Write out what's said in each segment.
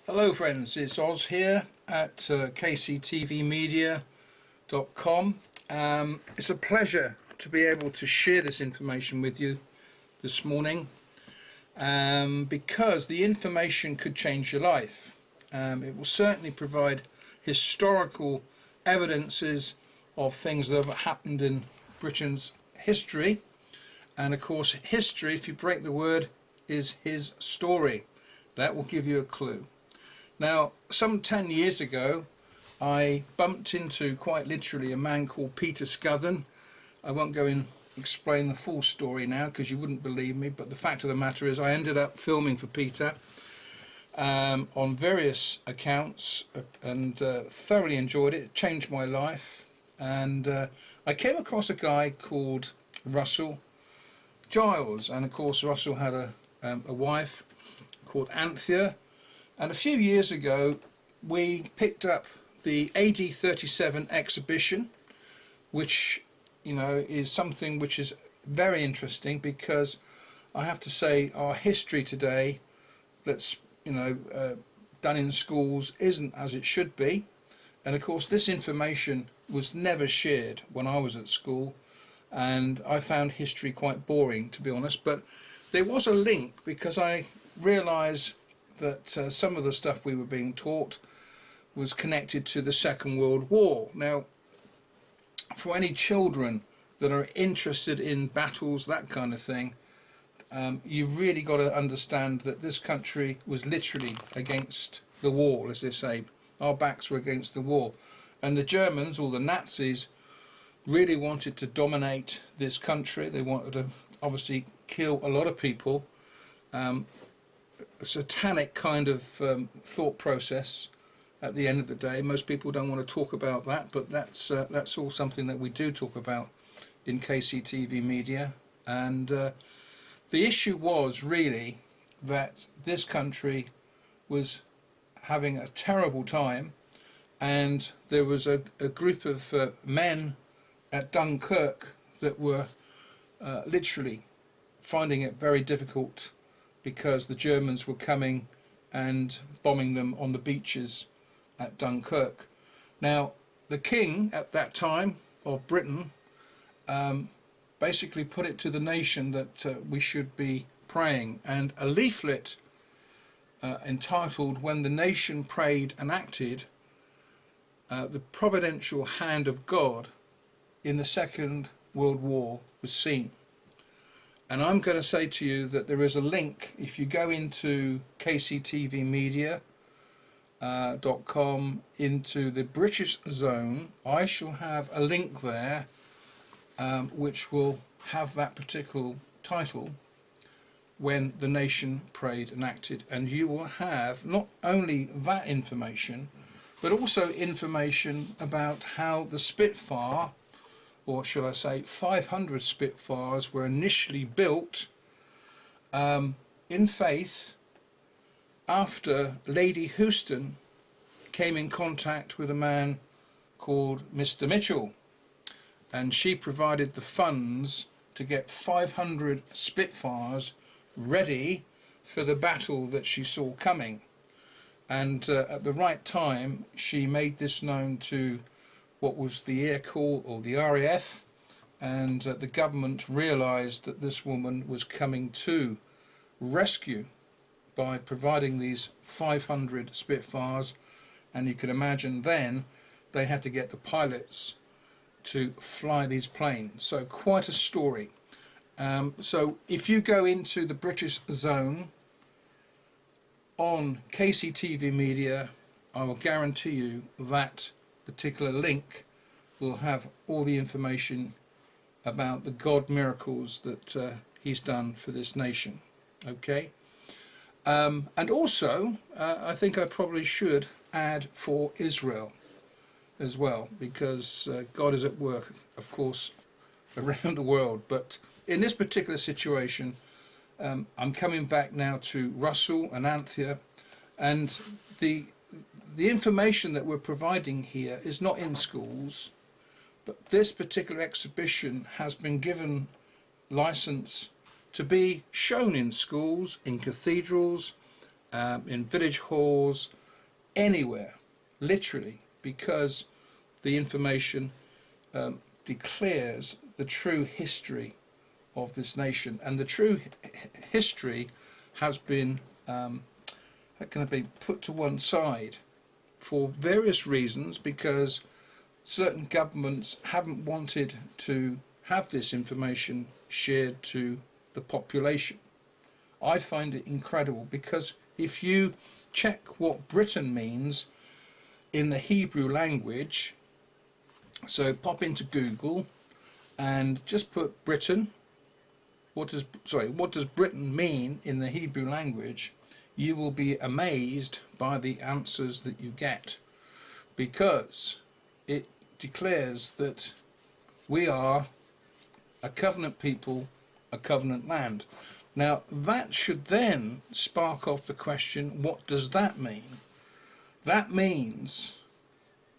Hello friends, it's Oz here at kctvmedia.com. It's a pleasure to be able to share this information with you this morning because the information could change your life. It will certainly provide historical evidences of things that have happened in Britain's history, and of course history, if you break the word, is his story. That will give you a clue. Now, some 10 years ago, I bumped into, quite literally, a man called Peter Scuthen. I won't go and explain the full story now because you wouldn't believe me, but the fact of the matter is I ended up filming for Peter on various accounts and thoroughly enjoyed it. It changed my life. And I came across a guy called Russell Giles, and of course Russell had a wife called Anthea. And a few years ago we picked up the AD37 exhibition, which is something which is very interesting, because I have to say our history today that's done in schools isn't as it should be. And of course this information was never shared when I was at school, and I found history quite boring, to be honest. But there was a link, because I realised that some of the stuff we were being taught was connected to the Second World War. Now, for any children that are interested in battles, that kind of thing, you've really got to understand that this country was literally against the wall, as they say. Our backs were against the wall. And the Germans, or the Nazis, really wanted to dominate this country. They wanted to obviously kill a lot of people. A satanic kind of thought process at the end of the day. Most people don't want to talk about that, but that's all something that we do talk about in KCTV Media. And the issue was really that this country was having a terrible time, and there was a group of men at Dunkirk that were literally finding it very difficult, because the Germans were coming and bombing them on the beaches at Dunkirk. Now, the king at that time of Britain basically put it to the nation that we should be praying, and a leaflet entitled "When the Nation Prayed and Acted, the Providential Hand of God in the Second World War was seen." And I'm going to say to you that there is a link. If you go into kctvmedia.com into the British zone, I shall have a link there which will have that particular title, "When the Nation Prayed and Acted," and you will have not only that information, but also information about how the Spitfire, or should I say 500 Spitfires, were initially built in faith after Lady Houston came in contact with a man called Mr. Mitchell, and she provided the funds to get 500 Spitfires ready for the battle that she saw coming. And at the right time she made this known to what was the Air Corps, or the RAF, and the government realised that this woman was coming to rescue by providing these 500 Spitfires. And you can imagine then they had to get the pilots to fly these planes. So quite a story. So if you go into the British zone on KCTV Media, I will guarantee you that particular link will have all the information about the God miracles that he's done for this nation. Okay, and also I think I probably should add for Israel as well, because God is at work, of course, around the world. But in this particular situation, I'm coming back now to Russell and Anthea, and the information that we're providing here is not in schools, but this particular exhibition has been given license to be shown in schools, in cathedrals, in village halls, anywhere, literally, because the information declares the true history of this nation. And the true history has been put to one side for various reasons, because certain governments haven't wanted to have this information shared to the population. I find it incredible, because if you check what Britain means in the Hebrew language, so pop into Google and just put Britain, what does Britain mean in the Hebrew language, you will be amazed by the answers that you get, because it declares that we are a covenant people, a covenant land. Now that should then spark off the question, what does that mean? That means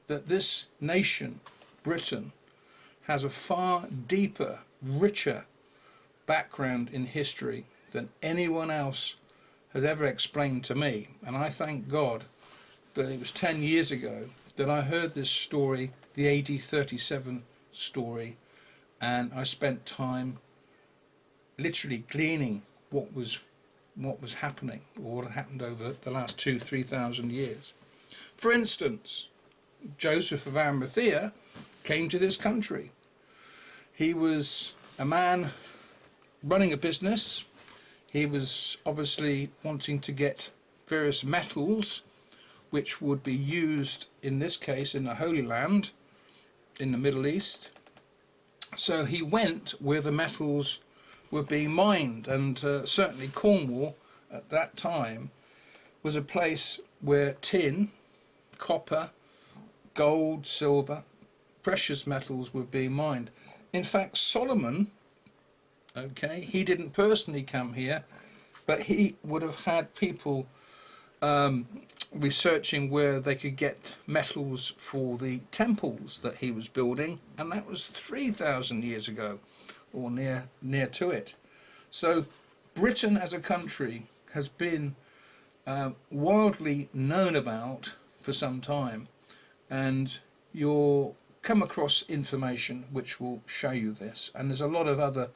that this nation, Britain, has a far deeper, richer background in history than anyone else has ever explained to me. And I thank God that it was 10 years ago that I heard this story, the AD37 story, and I spent time literally gleaning what was happening, or what had happened over the last 2,000-3,000 years. For instance, Joseph of Arimathea came to this country. He was a man running a business. He was obviously wanting to get various metals which would be used, in this case, in the Holy Land, in the Middle East. So he went where the metals were being mined, and certainly Cornwall at that time was a place where tin, copper, gold, silver, precious metals were being mined. In fact, Solomon, he didn't personally come here, but he would have had people researching where they could get metals for the temples that he was building, and that was 3,000 years ago, or near to it. So Britain as a country has been wildly known about for some time, and you'll come across information which will show you this. And there's a lot of other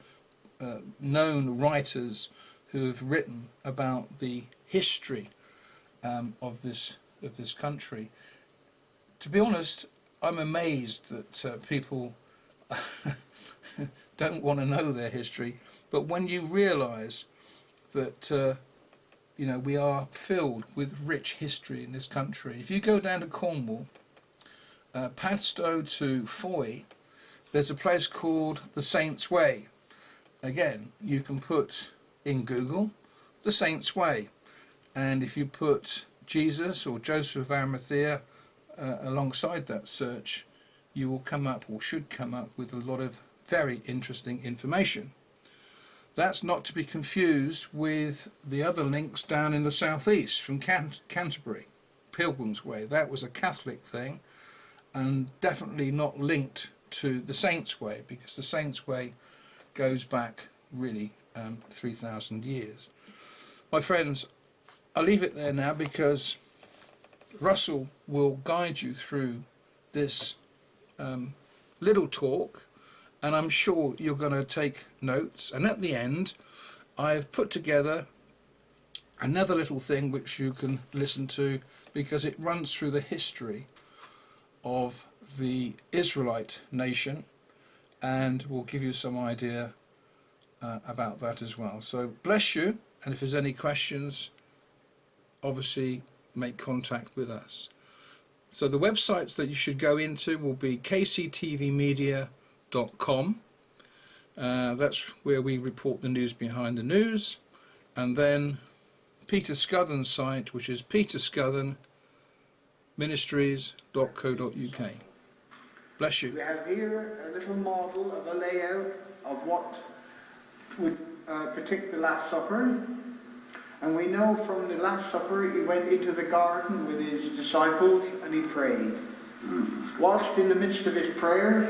known writers who have written about the history of this country. To be honest, I'm amazed that people don't want to know their history, but when you realise that we are filled with rich history in this country. If you go down to Cornwall, Padstow to Foy, there's a place called the Saints' Way. Again, you can put in Google the Saints' Way, and if you put Jesus or Joseph of Arimathea alongside that search, you will come up, or should come up, with a lot of very interesting information. That's not to be confused with the other links down in the southeast from Canterbury, Pilgrim's Way. That was a Catholic thing, and definitely not linked to the Saints' Way, because the Saints' Way goes back really 3,000 years. My friends, I'll leave it there now, because Russell will guide you through this little talk, and I'm sure you're going to take notes. And at the end, I've put together another little thing which you can listen to, because it runs through the history of the Israelite nation, and will give you some idea about that as well. So bless you, and if there's any questions, obviously make contact with us. So the websites that you should go into will be kctvmedia.com. That's where we report the news behind the news, and then Peter Scuddon's site, which is peterscuddonministries.co.uk. Bless you. We have here a little model of a layout of what would predict the Last Supper. And we know from the Last Supper he went into the garden with his disciples and he prayed. Whilst in the midst of his prayers,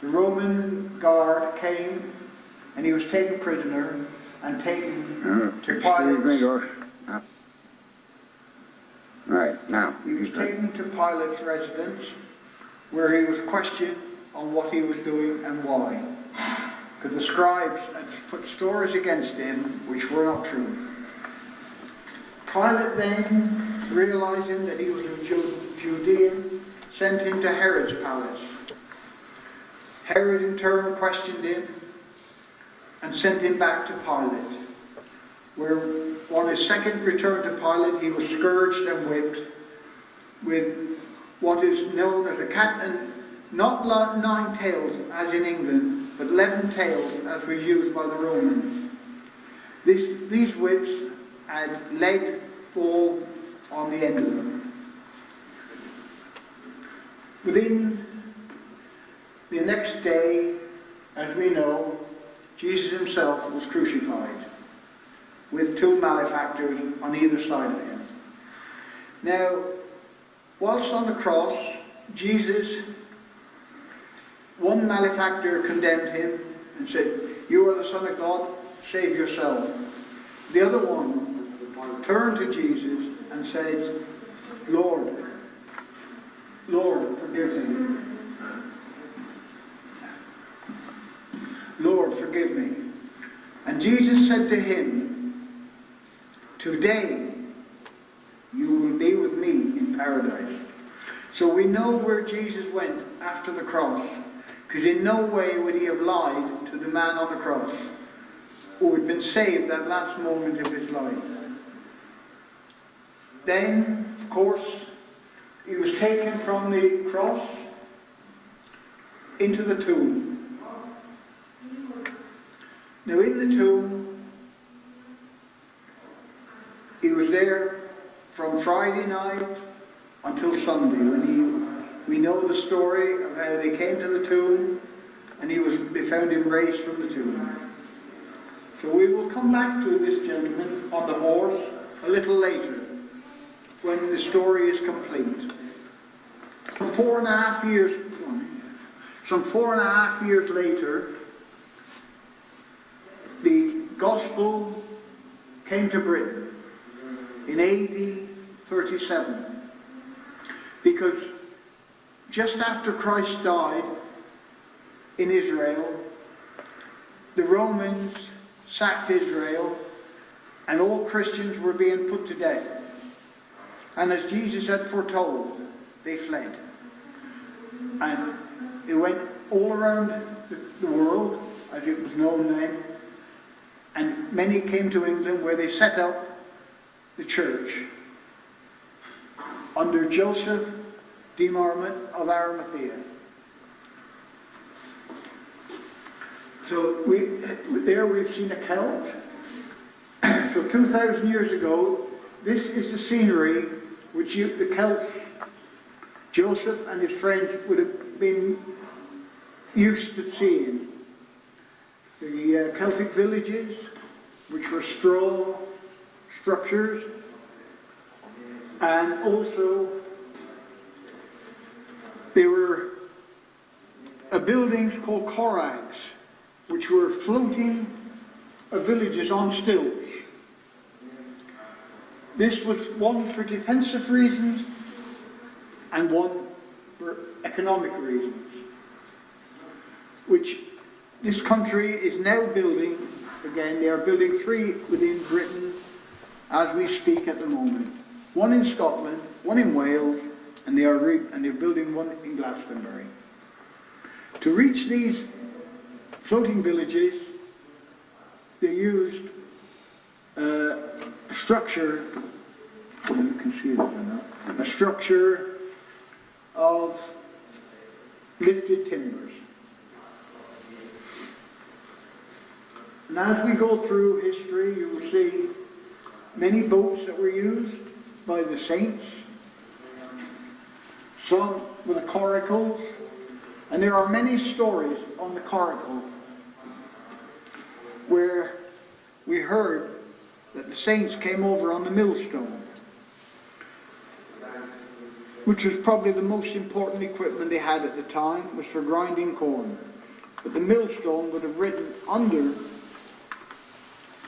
the Roman guard came and he was taken prisoner and taken to Pilate's Right, now. He was taken to Pilate's residence, where he was questioned on what he was doing and why. Because the scribes had put stories against him which were not true. Pilate then, realizing that he was a Judean, sent him to Herod's palace. Herod in turn questioned him and sent him back to Pilate, where on his second return to Pilate he was scourged and whipped with what is known as a cat and not 9 tails as in England, but 11 tails as was used by the Romans. These whips had lead ball on the end of them. Within the next day, as we know, Jesus himself was crucified with 2 malefactors on either side of him. Now, whilst on the cross, Jesus, one malefactor condemned him and said, "You are the Son of God, save yourself." The other one turned to Jesus and said, Lord, forgive me. Lord, forgive me. And Jesus said to him, "Today you will be with me in paradise." So we know where Jesus went after the cross, because in no way would he have lied to the man on the cross who had been saved that last moment of his life. Then, of course, he was taken from the cross into the tomb. Now in the tomb, he was there from Friday night until Sunday, when we know the story of how they came to the tomb and they found him raised from the tomb. So we will come back to this gentleman on the horse a little later, when the story is complete. Some 4.5 years later, the gospel came to Britain in AD 37. Because just after Christ died in Israel, the Romans sacked Israel and all Christians were being put to death. And as Jesus had foretold, they fled. And they went all around the world, as it was known then, and many came to England, where they set up the church under Joseph of Arimathea. So there we've seen a Celt. So 2,000 years ago, this is the scenery which the Celts, Joseph and his friends, would have been used to seeing. The Celtic villages, which were straw structures, and also there were buildings called corags, which were floating villages on stilts. This was one for defensive reasons and one for economic reasons, which this country is now building again. They are building 3 within Britain as we speak at the moment. One in Scotland, one in Wales, and they're building one in Glastonbury. To reach these floating villages, they used a structure, you can see it or not, a structure of lifted timbers. And as we go through history, you will see many boats that were used by the saints, some with the coracles, and there are many stories on the coracle where we heard that the saints came over on the millstone, which was probably the most important equipment they had at the time, was for grinding corn. But the millstone would have ridden under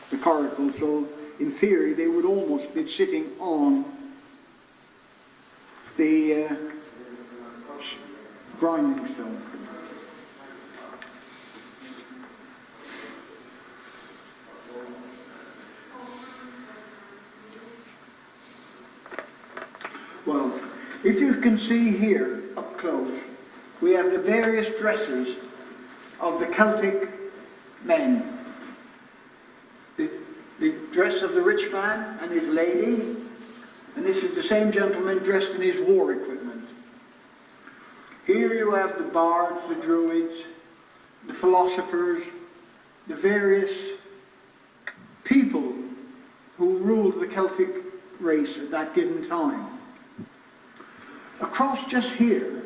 the coracle, so in theory, they would almost be sitting on the grinding stone. Well, if you can see here up close, we have the various dresses of the Celtic men. The dress of the rich man and his lady, and this is the same gentleman dressed in his war equipment. Here you have the bards, the druids, the philosophers, the various people who ruled the Celtic race at that given time. Across just here,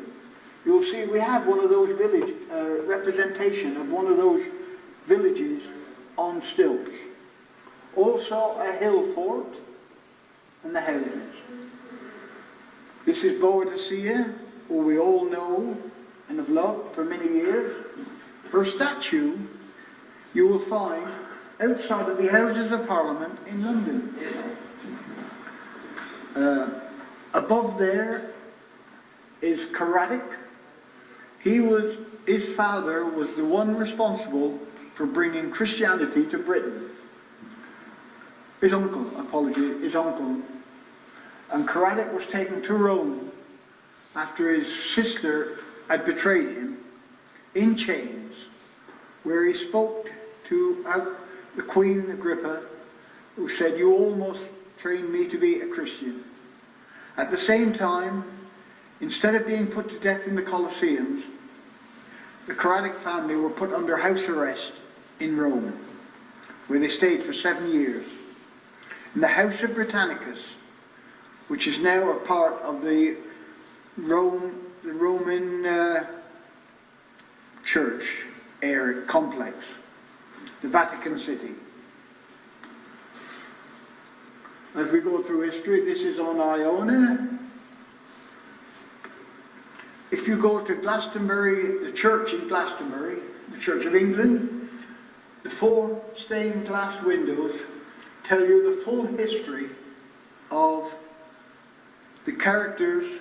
you'll see we have one of those village representation of one of those villages on stilts. Also a hill fort and the houses. This is AD37, who we all know and have loved for many years. Her statue you will find outside of the Houses of Parliament in London. Above there is Caradoc. His father was the one responsible for bringing Christianity to Britain. His uncle. And Caradoc was taken to Rome after his sister had betrayed him in chains, where he spoke to the Queen Agrippa, who said, "You almost trained me to be a Christian." At the same time, instead of being put to death in the Colosseums, the Caradoc family were put under house arrest in Rome, where they stayed for 7 years. In the House of Britannicus, which is now a part of the Roman Church area complex, the Vatican City. As we go through history, this is on Iona. If you go to Glastonbury, the church in Glastonbury, the Church of England, the 4 stained glass windows tell you the full history of the characters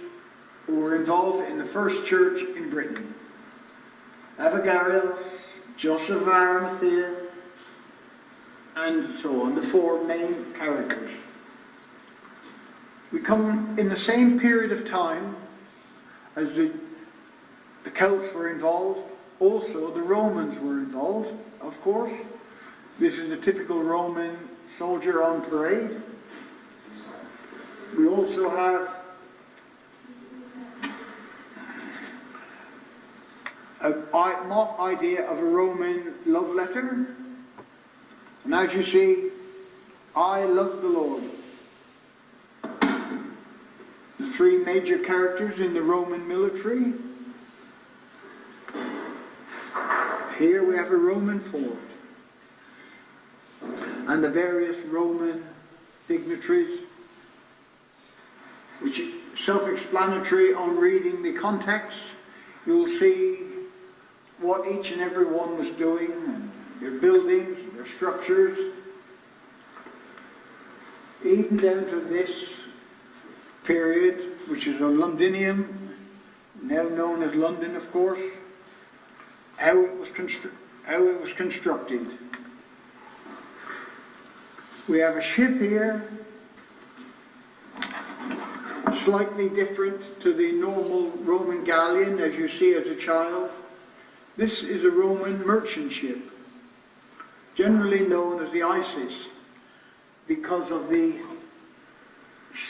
who were involved in the first church in Britain. Abigail, Joseph of Arimathea, and so on, the 4 main characters. We come in the same period of time as the Celts were involved. Also, the Romans were involved, of course. This is a typical Roman soldier on parade. We also have a mock idea of a Roman love letter. And as you see, I love the Lord. The 3 major characters in the Roman military. Here we have a Roman fort. And the various Roman dignitaries, which is self-explanatory on reading the context. You'll see what each and every one was doing, and their buildings, their structures, even down to this period, which is a Londinium, now known as London, of course, how it was constructed. We have a ship here, slightly different to the normal Roman galleon as you see as a child. This is a Roman merchant ship, generally known as the Isis, because of the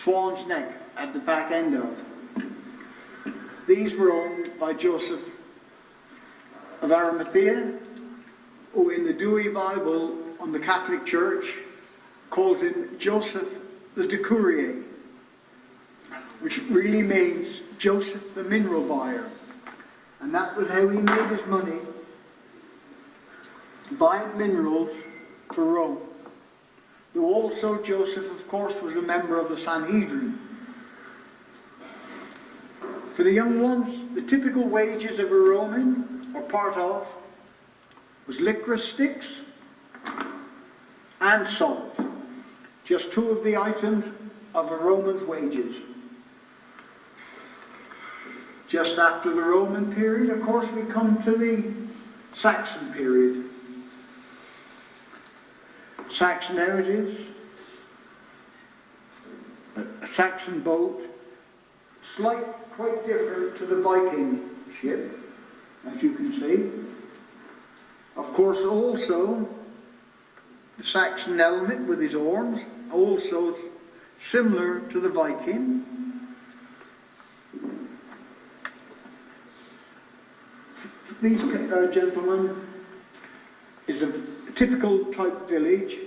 swan's neck at the back end of it. These were owned by Joseph of Arimathea, who in the Dewey Bible on the Catholic Church calls him Joseph the Decurier, which really means Joseph the mineral buyer. And that was how he made his money, buying minerals for Rome. Though also Joseph, of course, was a member of the Sanhedrin. For the young ones, the typical wages of a Roman, or part of, was licorice sticks and salt. just two of the items of a Roman's wages. Just after the Roman period, of course, we come to the Saxon period. Saxon houses, a Saxon boat, quite different to the Viking ship, as you can see. Of course, also the Saxon helmet with his horns, also similar to the Viking. These gentlemen is a typical type village,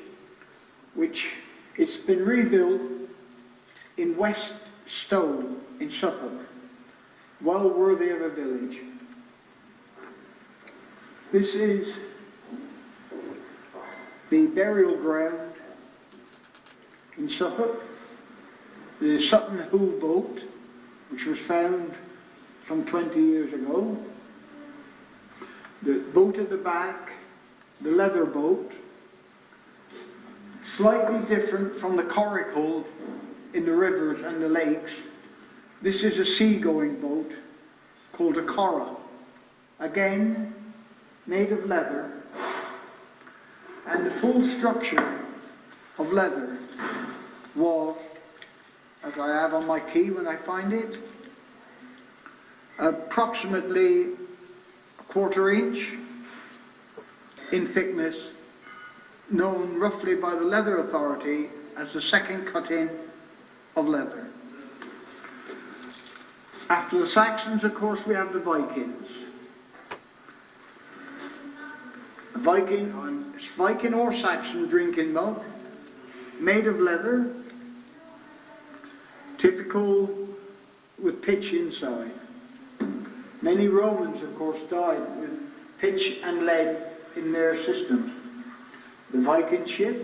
which it's been rebuilt in West Stowe in Suffolk. Well worthy of a village. This is the burial ground in Suffolk, the Sutton Hoo boat, which was found some 20 years ago. The boat at the back, the leather boat, slightly different from the coracle in the rivers and the lakes. This is a sea-going boat called a corra. Again, made of leather, and the full structure of leather was, as I have on my key when I find it, approximately a 1/4 inch in thickness, known roughly by the Leather Authority as the second cut-in of leather. After the Saxons, of course, we have the Vikings. A Viking or Saxon drinking mug, made of leather, typical with pitch inside. Many Romans, of course, died with pitch and lead in their systems. The Viking ship.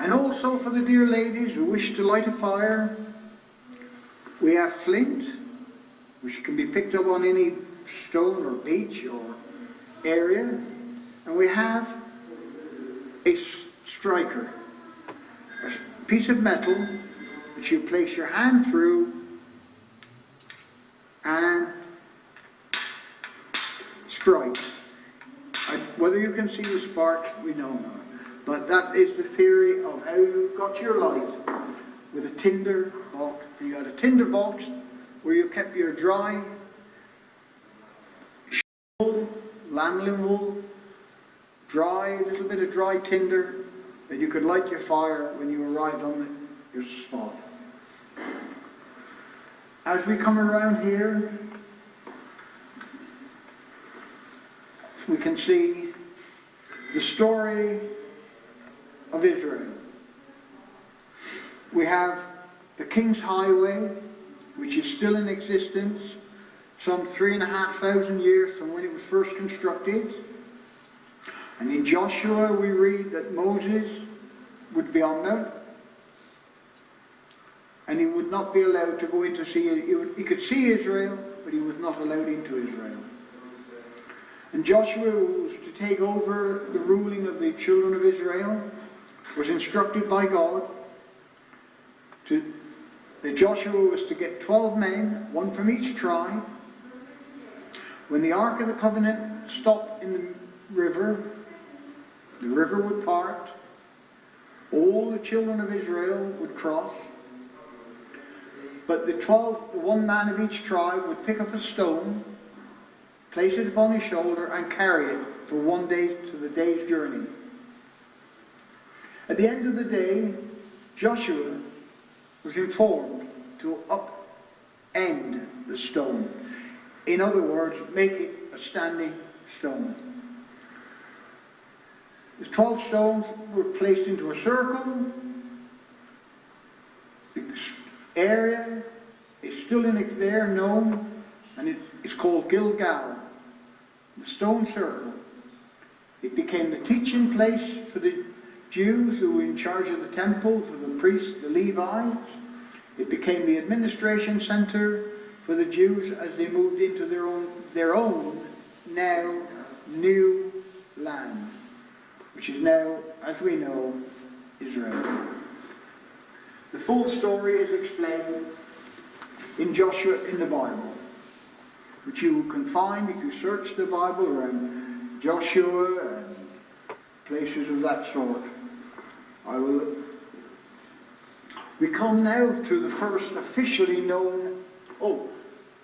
And also for the dear ladies who wish to light a fire, we have flint, which can be picked up on any stone or beach or area. And we have a striker, a piece of metal which you place your hand through and strike. Whether you can see the sparks, we don't know. But that is the theory of how you got your light with a tinder box. You had a tinder box where you kept your dry wool, lamblin wool, a little bit of dry tinder, that you could light your fire when you arrived on your spot. As we come around here, we can see the story of Israel. We have the King's Highway, which is still in existence, some 3,500 years from when it was first constructed. And in Joshua we read that Moses would be on Mount, and he would not be allowed to go in to see it. He could see Israel, but he was not allowed into Israel. And Joshua, who was to take over the ruling of the children of Israel, was instructed by God that Joshua was to get 12 men, one from each tribe. When the Ark of the Covenant stopped in the river would part, all the children of Israel would cross, but the one man of each tribe would pick up a stone, place it upon his shoulder and carry it for 1 day to the day's journey. At the end of the day, Joshua was informed to upend the stone. In other words, make it a standing stone. The 12 stones were placed into a circle. The area is still there, known, and it's called Gilgal, the stone circle. It became the teaching place for the Jews who were in charge of the temple, for the priests, the Levites. It became the administration center for the Jews as they moved into their own now new land, which is now, as we know, Israel. The full story is explained in Joshua in the Bible, which you can find if you search the Bible around Joshua and places of that sort. We come now to the first officially known.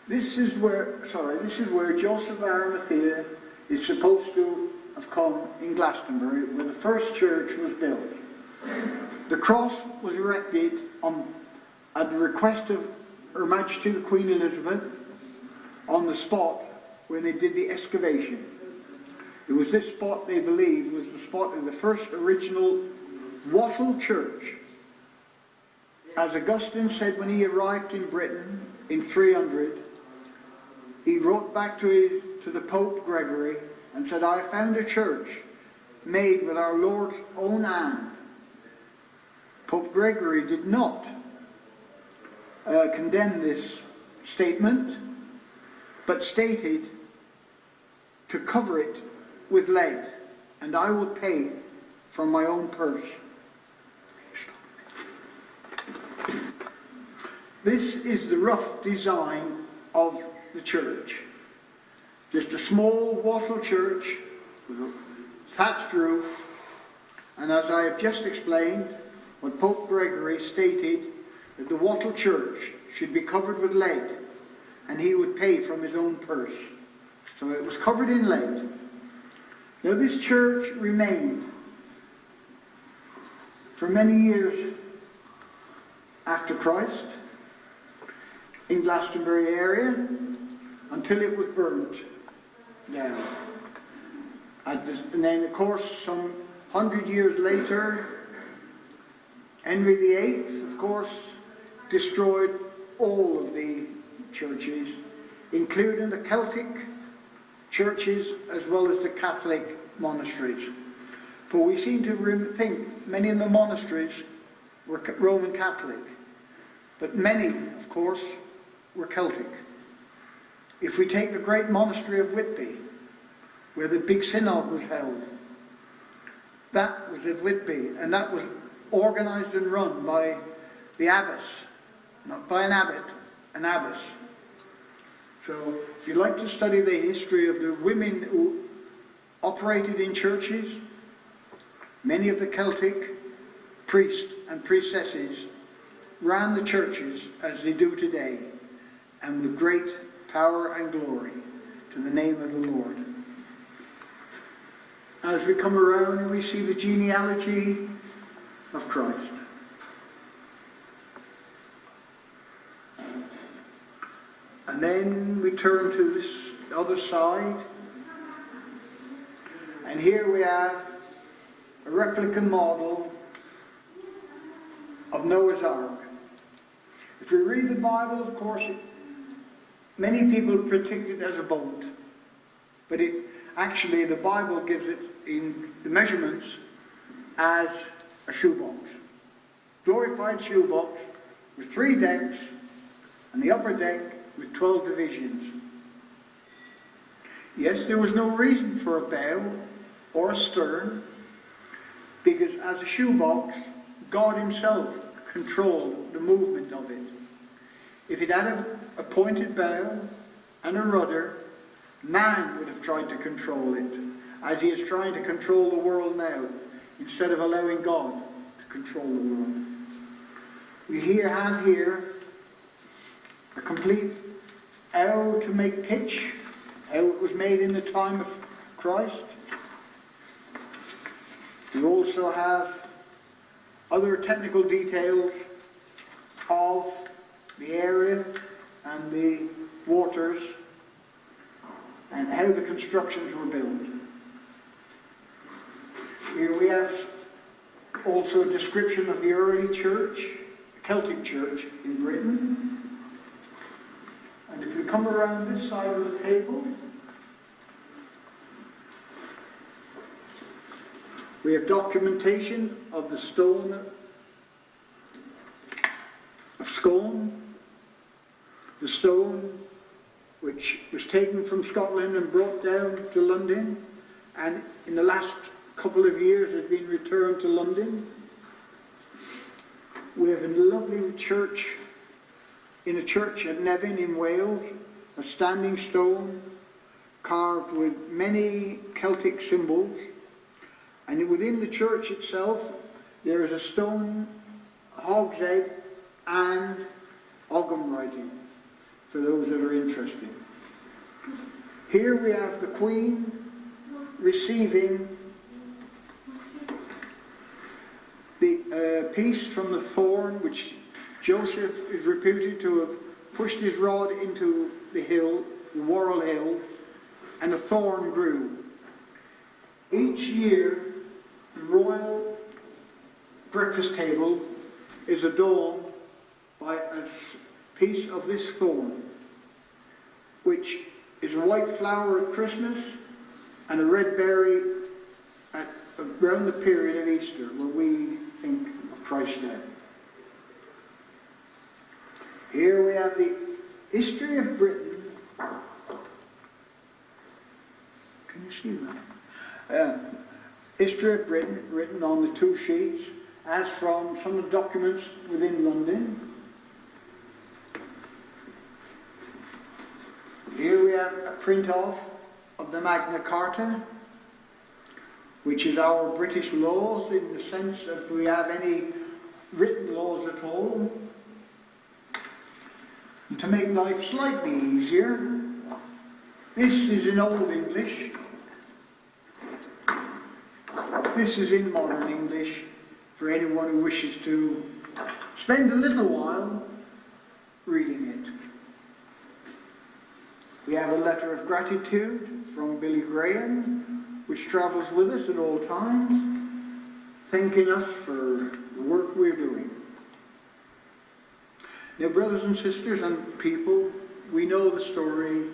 This is where Joseph of Arimathea is supposed to have come in Glastonbury, where the first church was built. The cross was erected at the request of Her Majesty the Queen Elizabeth on the spot when they did the excavation. It was this spot, they believe, was the spot of the first original wattle church. As Augustine said when he arrived in Britain in 300, he wrote back to the Pope Gregory and said, "I found a church made with our Lord's own hand." Pope Gregory did not condemn this statement, but stated to cover it with lead, and I will pay from my own purse. This is the rough design of the church. Just a small wattle church with a thatched roof, and as I have just explained, when Pope Gregory stated that the wattle church should be covered with lead, and he would pay from his own purse. So it was covered in lead. Now this church remained for many years after Christ in Glastonbury area until it was burnt down. And then of course some 100 years later, Henry VIII of course destroyed all of the churches, including the Celtic churches as well as the Catholic monasteries. For we seem to think many of the monasteries were Roman Catholic, but many, of course, were Celtic. If we take the great monastery of Whitby, where the big synod was held, that was at Whitby, and that was organised and run by the abbess, not by an abbot, an abbess. So if you like to study the history of the women who operated in churches, many of the Celtic priests and priestesses ran the churches as they do today, and with great power and glory to the name of the Lord. As we come around, we see the genealogy of Christ. And then we turn to this other side, and here we have a replica model of Noah's Ark. If we read the Bible, of course, many people predict it as a boat, but actually the Bible gives it in the measurements as a shoebox. Glorified shoebox with 3 decks, and the upper deck with 12 divisions. Yes, there was no reason for a bow or a stern, because as a shoebox, God himself controlled the movement of it. If it had a pointed bow and a rudder, man would have tried to control it, as he is trying to control the world now, instead of allowing God to control the world. We have here a complete how to make pitch, how it was made in the time of Christ. We also have other technical details of the area and the waters and how the constructions were built. Here we have also a description of the early church, the Celtic church in Britain. And if we come around this side of the table, we have documentation of the stone of Scone, the stone which was taken from Scotland and brought down to London, and in the last couple of years has been returned to London. We have a lovely church, in a church at Nevin in Wales, a standing stone carved with many Celtic symbols. And within the church itself, there is a stone hogshead and Ogham writing, for those that are interested. Here we have the Queen receiving the piece from the thorn, which Joseph is reputed to have pushed his rod into the hill, the Worrell Hill, and a thorn grew. Each year, the royal breakfast table is adorned by a piece of this thorn, which is a white flower at Christmas and a red berry at around the period of Easter, when we think of Christ's death. Here we have the history of Britain. Can you see that? History of Britain, written on the 2 sheets, as from some of the documents within London. Here we have a print-off of the Magna Carta, which is our British laws, in the sense that if we have any written laws at all. And to make life slightly easier, this is in Old English. This is in modern English, for anyone who wishes to spend a little while reading it. We have a letter of gratitude from Billy Graham, which travels with us at all times, thanking us for the work we're doing. Now, brothers and sisters and people, we know the story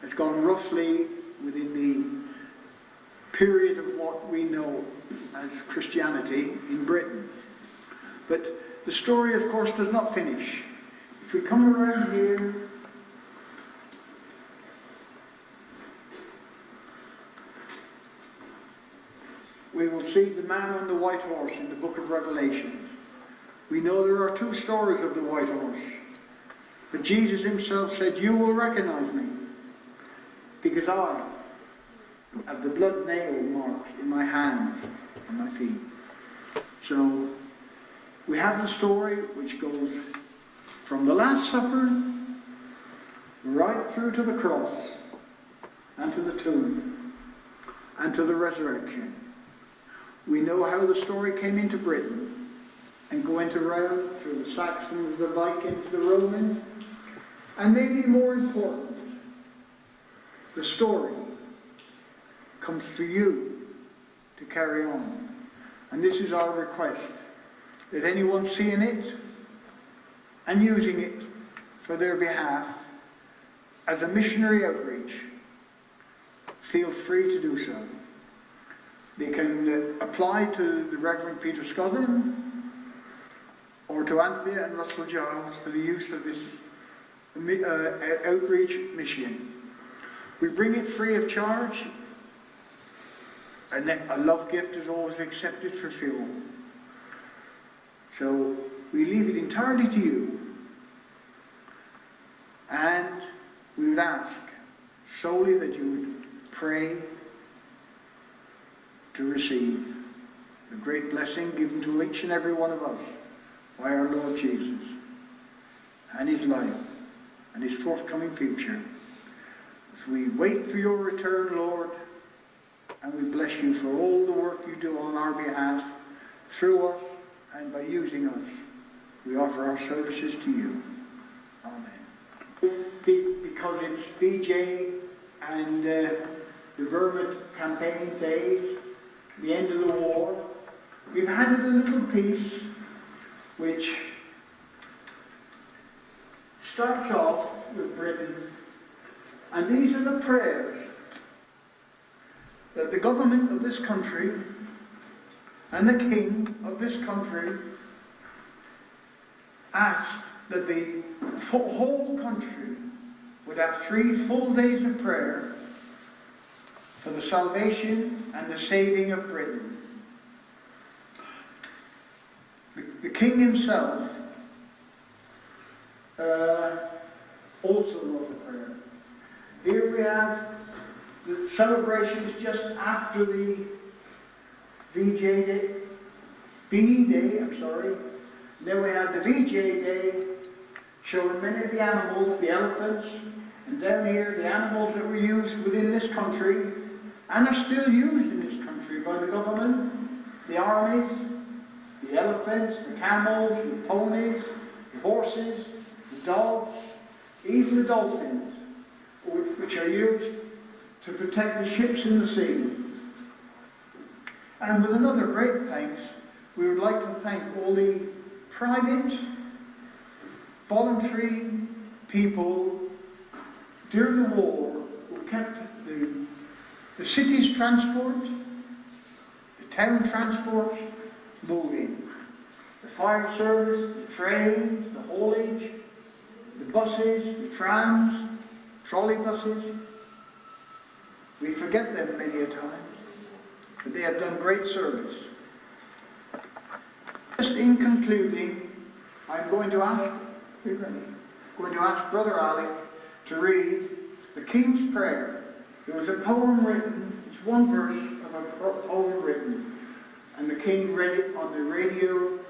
has gone roughly within the period of what we know as Christianity in Britain. But the story, of course, does not finish. If we come around here, we will see the man on the white horse in the book of Revelation. We know there are 2 stories of the white horse. But Jesus himself said, "You will recognize me, because I have the blood nail marks in my hands and my feet." So we have the story which goes from the Last Supper right through to the cross and to the tomb and to the resurrection. We know how the story came into Britain and went around through the Saxons, the Vikings, the Romans, and maybe more important, the story comes to you to carry on. And this is our request, that anyone seeing it and using it for their behalf as a missionary outreach, feel free to do so. They can apply to the Reverend Peter Scothern or to Anthea and Russell Giles for the use of this outreach mission. We bring it free of charge, and a love gift is always accepted for fuel. So we leave it entirely to you, and we would ask solely that you would pray to receive the great blessing given to each and every one of us by our Lord Jesus and his life and his forthcoming future. As we wait for your return, Lord, and we bless you for all the work you do on our behalf, through us and by using us, we offer our services to you. Amen. Because it's BJ and the Vermont campaign days, the end of the war, we've added a little piece which starts off with Britain, and these are the prayers that the government of this country and the king of this country asked that the whole country would have 3 full days of prayer for the salvation and the saving of Britain. The king himself also wrote a prayer. Here we have the celebrations just after the VJ Day, B Day, I'm sorry. Then we have the VJ Day, showing many of the animals, the elephants, and down here the animals that were used within this country, and are still used in this country by the government, the armies, the elephants, the camels, the ponies, the horses, the dogs, even the dolphins, which are used to protect the ships in the sea. And with another great thanks, we would like to thank all the private, voluntary people during the war who kept the city's transport, the town transport moving. The fire service, the trains, the haulage, the buses, the trams, trolley buses. We forget them many a time, but they have done great service. Just in concluding, I'm going to ask Brother Alec to read the King's Prayer. There was a poem written, it's one verse of a poem written, and the King read it on the radio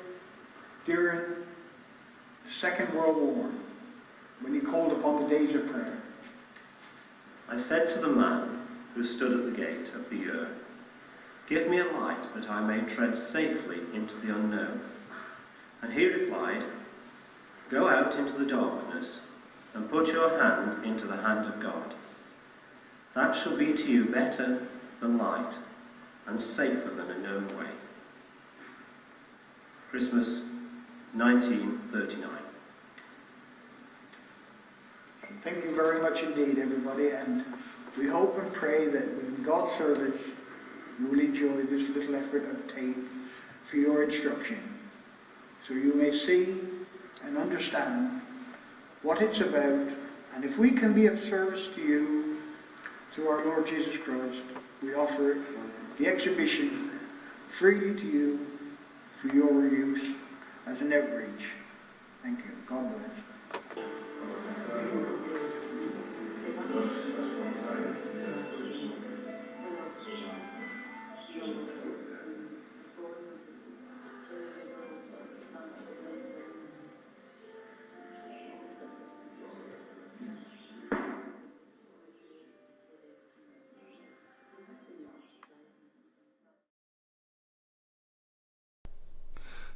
during the Second World War, when he called upon the days of prayer. I said to the man who stood at the gate of the year, "Give me a light that I may tread safely into the unknown." And he replied, "Go out into the darkness and put your hand into the hand of God. That shall be to you better than light and safer than a known way." Christmas 1939. Thank you very much indeed, everybody, and we hope and pray that within God's service you will enjoy this little effort of tape for your instruction, so you may see and understand what it's about, and if we can be of service to you through our Lord Jesus Christ, we offer the exhibition freely to you for your use as an outreach. Thank you. God bless.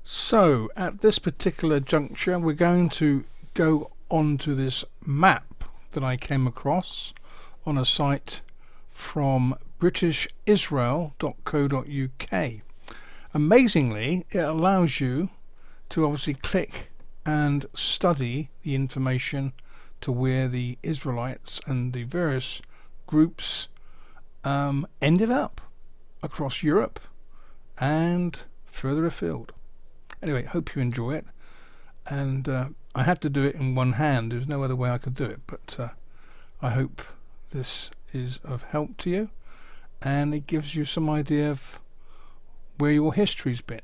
So at this particular juncture we're going to go on to this map that I came across on a site from britishisrael.co.uk. Amazingly, it allows you to obviously click and study the information to where the Israelites and the various groups ended up across Europe and further afield. Anyway, hope you enjoy it, and I had to do it in one hand. There's no other way I could do it, but I hope this is of help to you, and it gives you some idea of where your history's been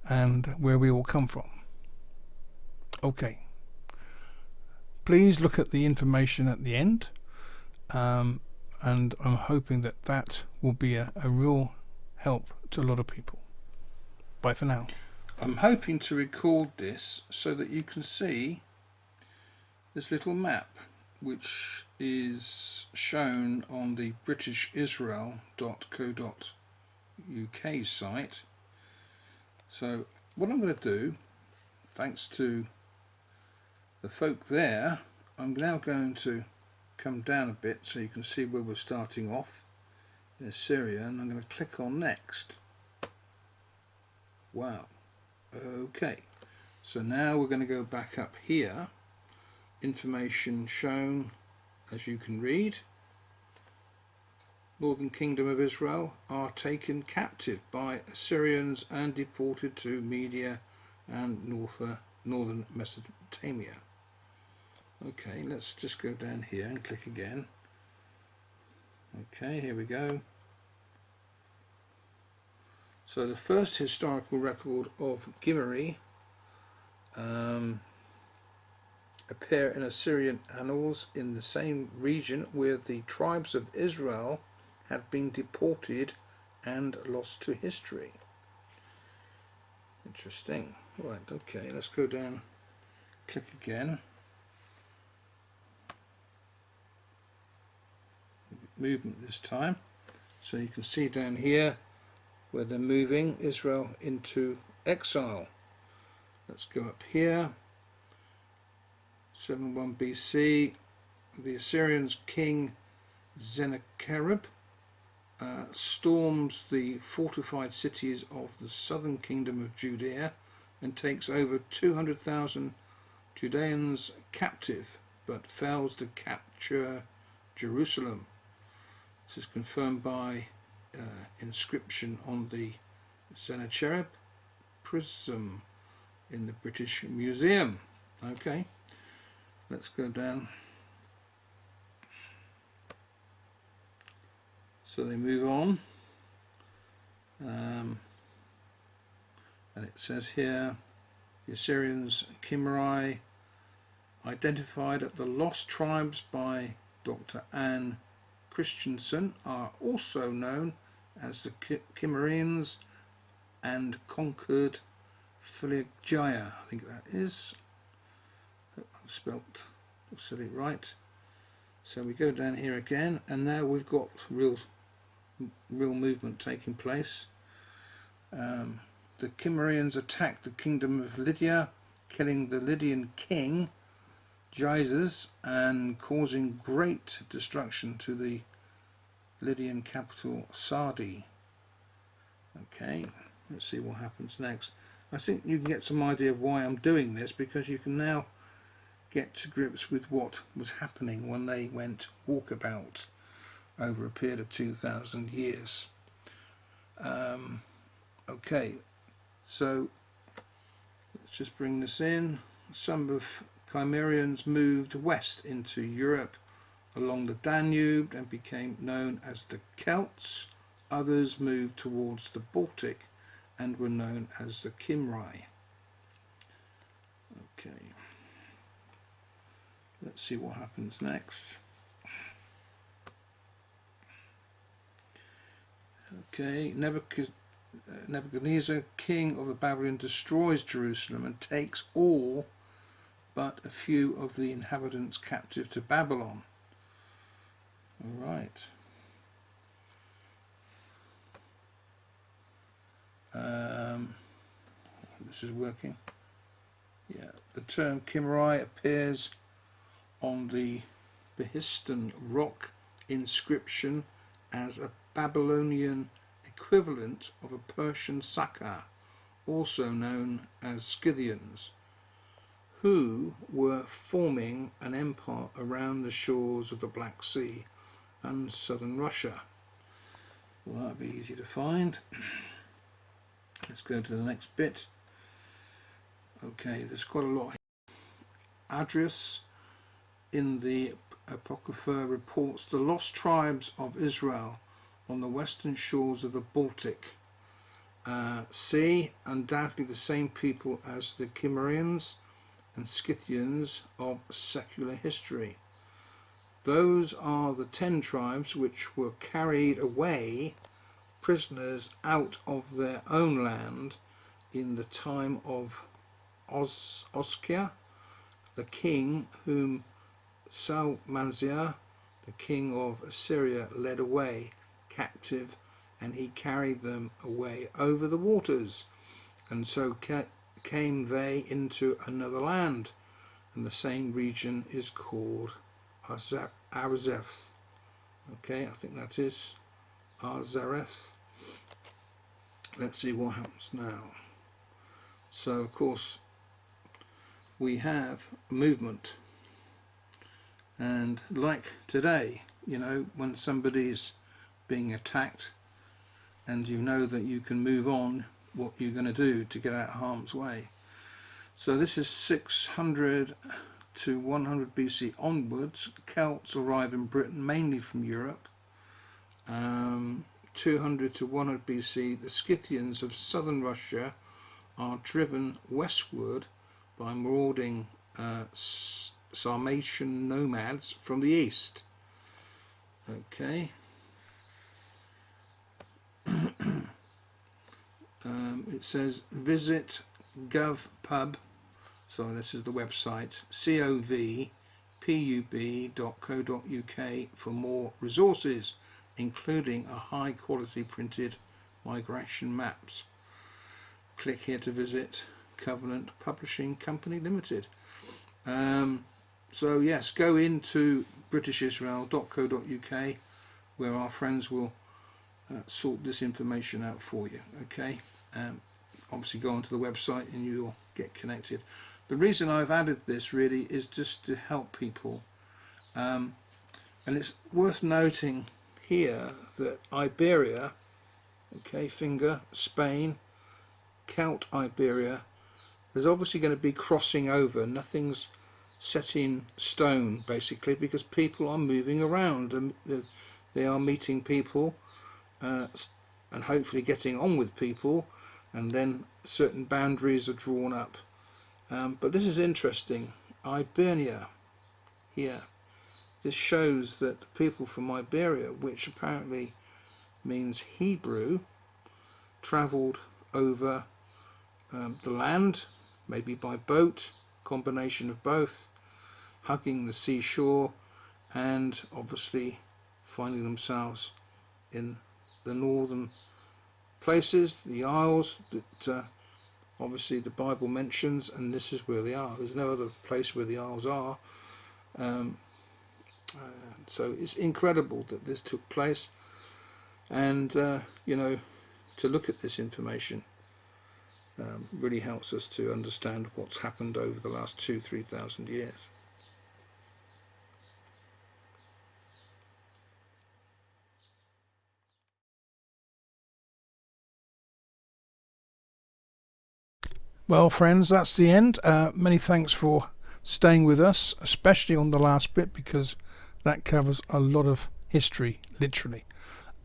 and where we all come from. Okay, please look at the information at the end, and I'm hoping that that will be a real help to a lot of people. Bye for now. I'm hoping to record this so that you can see this little map, which is shown on the britishisrael.co.uk site. So what I'm going to do, thanks to the folk there, I'm now going to come down a bit so you can see where we're starting off in Assyria, and I'm going to click on next. Wow. Okay, so now we're going to go back up here. Information shown, as you can read. Northern Kingdom of Israel are taken captive by Assyrians and deported to Media and northern Mesopotamia. Okay, let's just go down here and click again. Okay, here we go. So the first historical record of Gimri appear in Assyrian annals in the same region where the tribes of Israel had been deported and lost to history. Interesting. Right, okay, let's go down, click again. Movement this time. So you can see down here where they're moving Israel into exile. Let's go up here. 71 BC, the Assyrians' king Sennacherib storms the fortified cities of the southern kingdom of Judea and takes over 200,000 Judeans captive, but fails to capture Jerusalem. This is confirmed by inscription on the Sennacherib prism in the British Museum. Okay, let's go down. So they move on, and it says here the Assyrians' Kimmerai, identified at the Lost Tribes by Dr. Anne Christensen, are also known as the Cimmerians and conquered Phlegia. I think that is. I've said it right. So we go down here again, and now we've got real movement taking place. The Cimmerians attacked the kingdom of Lydia, killing the Lydian king Jesus and causing great destruction to the Lydian capital Sardi. Okay, let's see what happens next. I think you can get some idea of why I'm doing this, because you can now get to grips with what was happening when they went walkabout over a period of 2,000 years. Okay, so let's just bring this in. Some of Cimmerians moved west into Europe along the Danube and became known as the Celts. Others moved towards the Baltic and were known as the Kimri. Okay, let's see what happens next. Okay, Nebuchadnezzar, king of the Babylon, destroys Jerusalem and takes all but a few of the inhabitants captive to Babylon. All right. This is working. Yeah, the term Kimmerai appears on the Behistun rock inscription as a Babylonian equivalent of a Persian Sakar, also known as Scythians, who were forming an empire around the shores of the Black Sea and southern Russia. Well, that'll be easy to find. Let's go to the next bit. Okay, there's quite a lot. Adrius in the Apocrypha reports the lost tribes of Israel on the western shores of the Baltic Sea, undoubtedly the same people as the Cimmerians and Scythians of secular history. Those are the 10 tribes which were carried away prisoners out of their own land in the time of Oskia, the king whom Salmanasar, the king of Assyria, led away captive, and he carried them away over the waters, and so came they into another land, and the same region is called Arzeth. Okay, I think that is Arzareth. Let's see what happens now. So of course we have movement, and like today, you know, when somebody's being attacked and you know that you can move on, what you're going to do to get out of harm's way. So this is 600 to 100 BC onwards. Celts arrive in Britain mainly from Europe. 200 to 100 BC, the Scythians of southern Russia are driven westward by marauding Sarmatian nomads from the east. Okay. It says visit govpub, so this is the website, covpub.co.uk for more resources, including a high quality printed migration maps. Click here to visit Covenant Publishing Company Limited. So yes, go into britishisrael.co.uk where our friends will sort this information out for you. Okay, obviously go onto the website and you'll get connected. The reason I've added this really is just to help people, and it's worth noting here that Iberia, okay, finger, Spain, Celt Iberia, there's obviously going to be crossing over. Nothing's set in stone basically, because people are moving around and they are meeting people and hopefully getting on with people, and then certain boundaries are drawn up. But this is interesting. Iberia here, this shows that the people from Iberia, which apparently means Hebrew, travelled over the land, maybe by boat, combination of both, hugging the seashore and obviously finding themselves in the northern places, the Isles that obviously the Bible mentions, and this is where they are. There's no other place where the Isles are. So it's incredible that this took place, and you know, to look at this information really helps us to understand what's happened over the last 2,000–3,000 years. Well, friends, that's the end. Many thanks for staying with us, especially on the last bit, because that covers a lot of history, literally.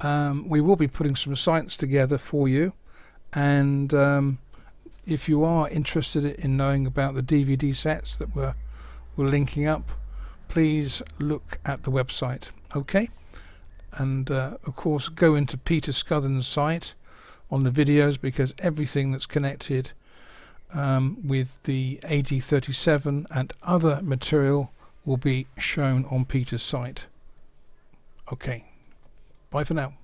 We will be putting some sites together for you, and if you are interested in knowing about the DVD sets that we're linking up, please look at the website, okay? And of course, go into Peter Scuthen's site on the videos, because everything that's connected with the AD37 and other material will be shown on Peter's site. Okay, bye for now.